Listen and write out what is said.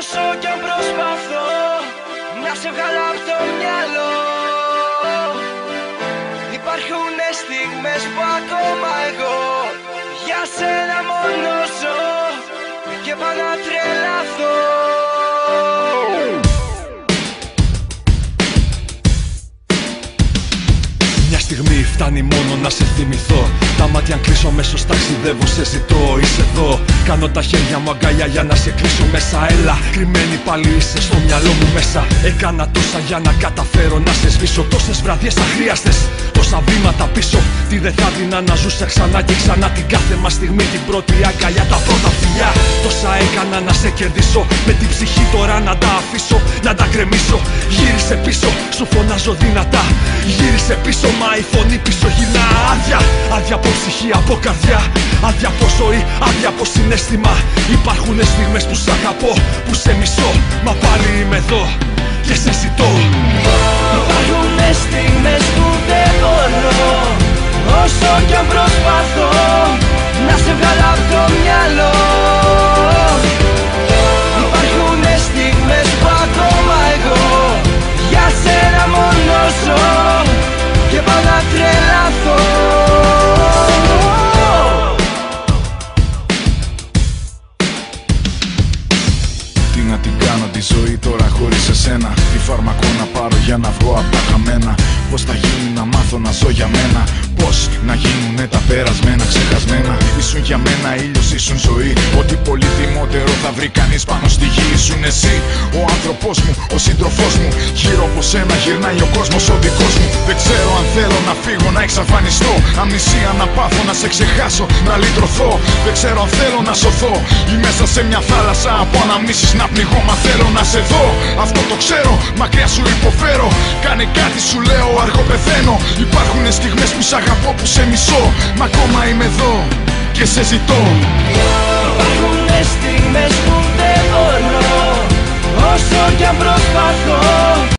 Όσο κι αν προσπαθώ να σε βγάλω απ' το μυαλό, υπάρχουνε στιγμές που ακόμα εγώ για σένα μόνο ζω και πάω να τρελαθώ. Μια στιγμή φτάνει μόνο να σε θυμηθώ. Τα μάτια αν κλείσω αμέσως ταξιδεύω, σε ζητώ. Είσαι εδώ, κάνω τα χέρια μου αγκαλιά για να σε κλείσω μέσα. Έλα, κρυμμένη πάλι είσαι στο μυαλό μου μέσα. Έκανα τόσα για να καταφέρω να σε σβήσω. Τόσες βραδιές αχρίαστες, τόσα βήματα πίσω. Τι δεν θα δίνα να ζούσα ξανά και ξανά την κάθε μας στιγμή. Την πρώτη αγκαλιά, τα πρώτα φιλιά. Τόσα έκανα να σε κερδίσω. Με την ψυχή τώρα να τα αφήσω, να τα κρεμίσω. Γύρισε πίσω, σου φωνάζω δυνατά. Γύρισε πίσω, μα η φωνή πίσω γυρνά άδεια. Άδεια από ψυχή, από καρδιά. Άδεια από ζωή, άδεια από συναίσθημα. Υπάρχουνε στιγμές που σ' αγαπώ, που σε μισώ. Μα πάλι είμαι εδώ και σε ζητώ. Υπάρχουνε στιγμές που δεν μπορώ, όσο κι αν προσπαθώ να σε βγάλω απ' το μυαλό. Υπάρχουνε στιγμές που ακόμα εγώ για σένα μόνο ζω και πάω να τρελαθώ. Τι να την κάνω τη ζωή τώρα χωρίς εσένα? Τι φάρμακο να πάρω για να βγω απ' τα χαμένα? Πώς θα γίνει να μάθω να ζω για μένα? Πώς να γίνουνε τα περασμένα ξεχασμένα? Ήσουν για μένα ήλιος, ήσουν ζωή. Ό,τι πολύτιμότερο θα βρει κανείς πάνω στη γη. Ήσουν εσύ, ο άνθρωπός μου, ο σύντροφός μου. Γύρω από σένα γυρνάει ο κόσμος ο δικός μου. Δεν ξέρω αν θέλω να φύγω, να εξαφανιστώ. Αμνησία να πάθω, να σε ξεχάσω, να λυτρωθώ. Δεν ξέρω αν θέλω να σωθώ ή μέσα σε μια θάλασσα από αναμνήσεις να πνιγώ. Μα θέλω να σε δω, αυτό το ξέρω, μακριά σου υποφέρω. Κάνε κάτι σου λέω, αργό πεθαίνω. Υπάρχουνε στιγμές που σ' αγαπώ, που σε μισώ. Μα ακόμα είμαι εδώ και σε ζητώ.